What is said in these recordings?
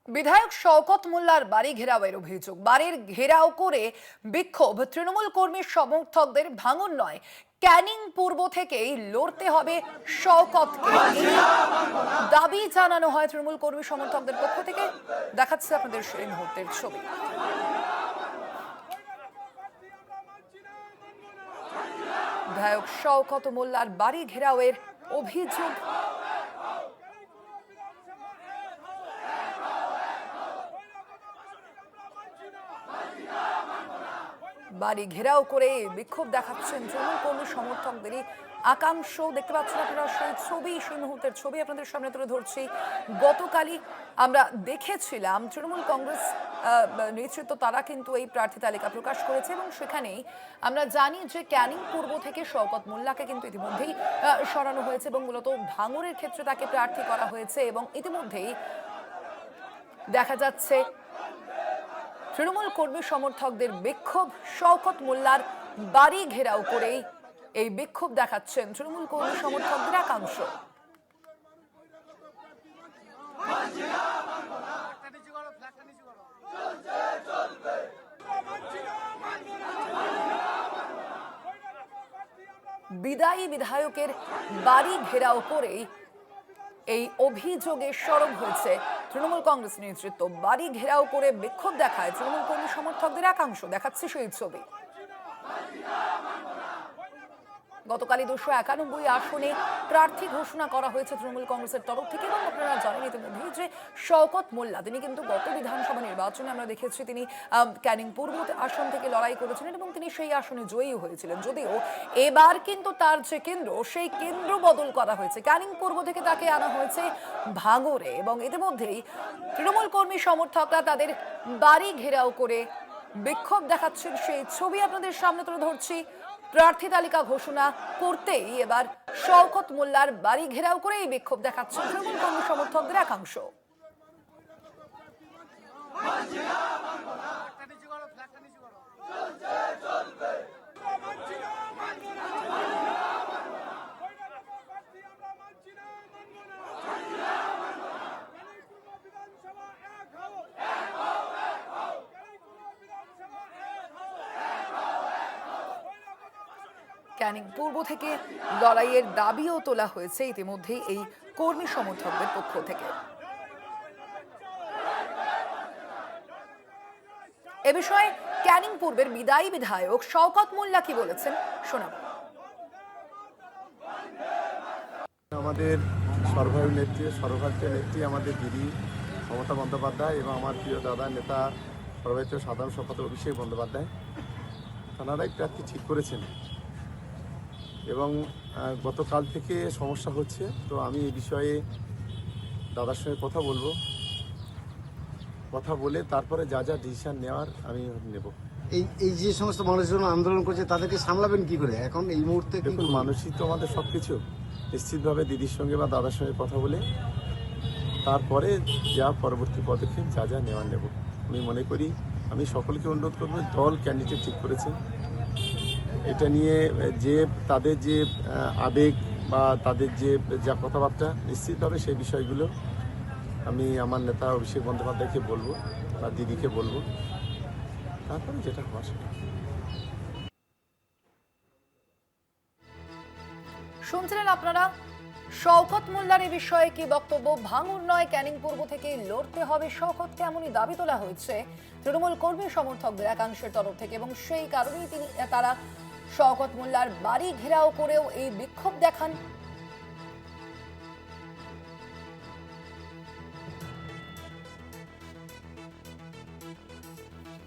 বিধায়ক শওকত মোল্লার বাড়ি ঘেরাওয়ের অভিযোগ, বাড়ির ঘেরাও করে বিক্ষোভ। তৃণমূল কর্মী সমর্থকদের ভাঙন নয়, ক্যানিং পূর্ব থেকেই লড়তে হবে শওকতকে, এই দাবি জানানো হয় তৃণমূল কর্মী সমর্থকদের পক্ষ থেকে। দেখাচ্ছে আপনাদের সেই মুহূর্তের ছবি। বিধায়ক শওকত মোল্লার বাড়ি ঘেরাওয়ের অভিযোগ। বাড়ি ঘেরাও করে বিক্ষোভ দেখাচ্ছেন তৃণমূল কর্মী সমর্থকদেরই একাংশ। দেখতে পাচ্ছেন আপনারা সেই ছবি, সেই মুহূর্তের ছবি আপনাদের সামনে তুলে ধরছি। গতকালই আমরা দেখেছিলাম তৃণমূল কংগ্রেস নেতৃত্ব তারা কিন্তু এই প্রার্থী তালিকা প্রকাশ করেছে এবং সেখানেই আমরা জানি যে ক্যানিং পূর্ব থেকে শওকত মোল্লাকে কিন্তু ইতিমধ্যেই সরানো হয়েছে এবং মূলত ভাঙড়ের ক্ষেত্রে তাকে প্রার্থী করা হয়েছে এবং ইতিমধ্যেই দেখা যাচ্ছে তৃণমূল কর্মী সমর্থকদের বিক্ষোভ। শওকত মোল্লার বাড়ি ঘেরাও করেই এই বিক্ষোভ দেখাচ্ছেন তৃণমূল কর্মী সমর্থকদের একাংশ। বিদায়ী বিধায়কের বাড়ি ঘেরাও করেই এই অভিযোগে সরব হয়েছে তৃণমূল কংগ্রেস নেতৃত্ব। বাড়ি ঘেরাও করে বিক্ষোভ দেখায় তৃণমূল কর্মী সমর্থকদের একাংশ। দেখাচ্ছে সেই ছবি। গতকালই 291 আসনে প্রার্থী ঘোষণা করা হয়েছে তৃণমূল কংগ্রেসের তরফ থেকে এবং আপনারা জানেন ইতিমধ্যে যে শওকত মোল্লা তিনি কিন্তু গত বিধানসভা নির্বাচনে আমরা দেখেছি তিনি ক্যানিং পূর্ব আসন থেকে লড়াই করেছিলেন এবং তিনি সেই আসনে জয়ী হয়েছিলেন। যদিও এবার কিন্তু তার যে কেন্দ্র, সেই কেন্দ্র বদল করা হয়েছে, ক্যানিং পূর্ব থেকে তাকে আনা হয়েছে ভাঙড়ে এবং ইতিমধ্যেই তৃণমূল কর্মী সমর্থকরা তাদের বাড়ি ঘেরাও করে বিক্ষোভ দেখাচ্ছেন। সেই ছবি আপনাদের সামনে তুলে ধরছি। প্রার্থী তালিকা ঘোষণা করতেই এবার শওকত মোল্লার বাড়ি ঘেরাও করে এই বিক্ষোভ দেখাচ্ছেন তৃণমূল কর্মী সমর্থকদের একাংশ। ক্যানিং পূর্ব থেকে লড়াইয়ের দাবিও তোলা হয়েছে ইতিমধ্যেই এই কর্মী সমর্থকদের পক্ষ থেকে। এ বিষয়ে ক্যানিং পূর্বের বিদায়ী বিধায়ক শওকত মোল্লা কি বলেছেন শোনাব। আমাদের সর্বভারতীয় নেত্রী আমাদের দিদি মমতা বন্দ্যোপাধ্যায় এবং আমার প্রিয় দাদা নেতা সর্বভারতীয় সাধারণ সম্পাদক অভিষেক বন্দ্যোপাধ্যায় তাঁরাই প্রার্থী ঠিক করেছেন এবং গতকাল থেকে সমস্যা হচ্ছে। তো আমি এই বিষয়ে দাদার সঙ্গে কথা বলে তারপরে যা যা ডিসিশন নেওয়ার আমি নেব। এই যে সমস্ত মানুষজন আন্দোলন করছে তাদেরকে সামলাবেন কি করে এখন এই মুহূর্তে? দেখুন, মানুষই তো আমাদের সব কিছু। নিশ্চিতভাবে দিদির সঙ্গে বা দাদার সঙ্গে কথা বলে তারপরে যা পরবর্তী পদক্ষেপ যা যা নেওয়ার নেব। আমি মনে করি আমি সকলকে অনুরোধ করব, দল ক্যান্ডিডেট ঠিক করেছে, এটা নিয়ে যে তাদের যে আবেগ বা তাদের যে যা কথাবার্তা, নিশ্চিতভাবে সেই বিষয়গুলো আমি আমার নেতা অভিষেক বন্দ্যোপাধ্যায়কে বলবো বা দিদিকে বলবো, তারপরে যেটা হওয়ার সেটা। শুনছিলেন আপনারা শওকত মোল্লার এই বিষয়ে কি বক্তব্য। ভাঙড় নয়, ক্যানিং পূর্ব থেকে লড়তে হবে শওকতকে, এমনই দাবি তোলা হয়েছে তৃণমূল কর্মী সমর্থকদের একাংশের তরফ থেকে এবং সেই কারণেই তারা শওকত মোল্লার বাড়ি ঘেরাও করেও এই বিক্ষোভ দেখান।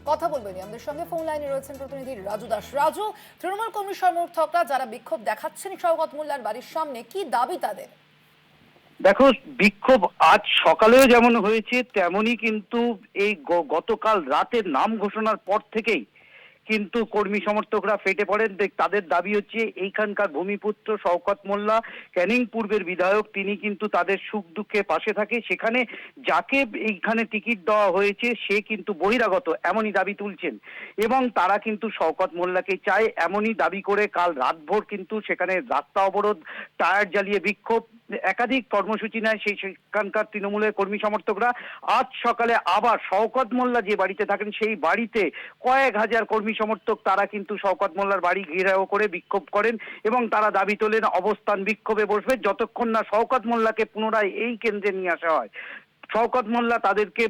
কথা বলবেন আমাদের সঙ্গে ফোন লাইনে রয়েছেন প্রতিনিধি রাজু দাস। রাজু, তৃণমূল কর্মী সমর্থকরা যারা বিক্ষোভ দেখাচ্ছেন শওকত মোল্লার বাড়ির সামনে, কি দাবি তাদের? দেখো, বিক্ষোভ আজ সকালেও যেমন হয়েছে তেমনই কিন্তু এই গতকাল রাতের নাম ঘোষণার পর থেকেই কিন্তু কর্মী সমর্থকরা ফেটে পড়েন। তাদের দাবি হচ্ছে এইখানকার ভূমিপুত্র শওকত মোল্লা, ক্যানিং পূর্বের বিধায়ক, তিনি কিন্তু তাদের সুখ দুঃখে পাশে থাকে। সেখানে যাকে এইখানে টিকিট দেওয়া হয়েছে সে কিন্তু বহিরাগত, এমনই দাবি তুলছেন এবং তারা কিন্তু শওকত মোল্লাকে চায়, এমনই দাবি করে কাল রাতভর কিন্তু সেখানে রাস্তা অবরোধ, টায়ার জ্বালিয়ে বিক্ষোভ। একাধিক কর্মসূচি নেয় সেখানকার তৃণমূলের কর্মী সমর্থকরা। আজ সকালে আবার শওকত মোল্লা যে বাড়িতে থাকেন সেই বাড়িতে কয়েক হাজার কর্মী সমর্থক তারা কিন্তু শওকত মোল্লার বাড়ি ঘেরাও করে বিক্ষোভ করেন এবং তারা দাবি তোলেন অবস্থান বিক্ষোভে বসবে যতক্ষণ না শওকত মোল্লাকে পুনরায় এই কেন্দ্রে নিয়ে আসা হয়। শওকত মোল্লা তাদেরকে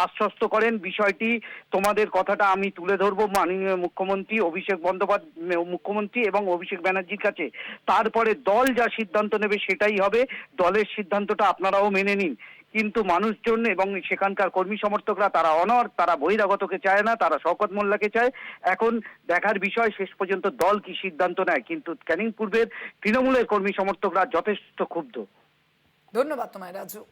আশ্বস্ত করেন, বিষয়টি তোমাদের কথাটা আমি তুলে ধরবো মাননীয় মুখ্যমন্ত্রী অভিষেক বন্দ্যোপাধ্যায় মুখ্যমন্ত্রী এবং অভিষেক ব্যানার্জির কাছে, তারপরে দল যা সিদ্ধান্ত নেবে সেটাই হবে, দলের সিদ্ধান্তটা আপনারাও মেনে নিন। কিন্তু মানুষজন এবং সেখানকার কর্মী সমর্থকরা তারা অনড়, তারা বহিরাগতকে চায় না, তারা শওকত মোল্লাকে চায়। এখন দেখার বিষয় শেষ পর্যন্ত দল কি সিদ্ধান্ত নেয়। কিন্তু ক্যানিং পূর্বের তৃণমূলের কর্মী সমর্থকরা যথেষ্ট ক্ষুব্ধ। ধন্যবাদ তোমায় রাজু।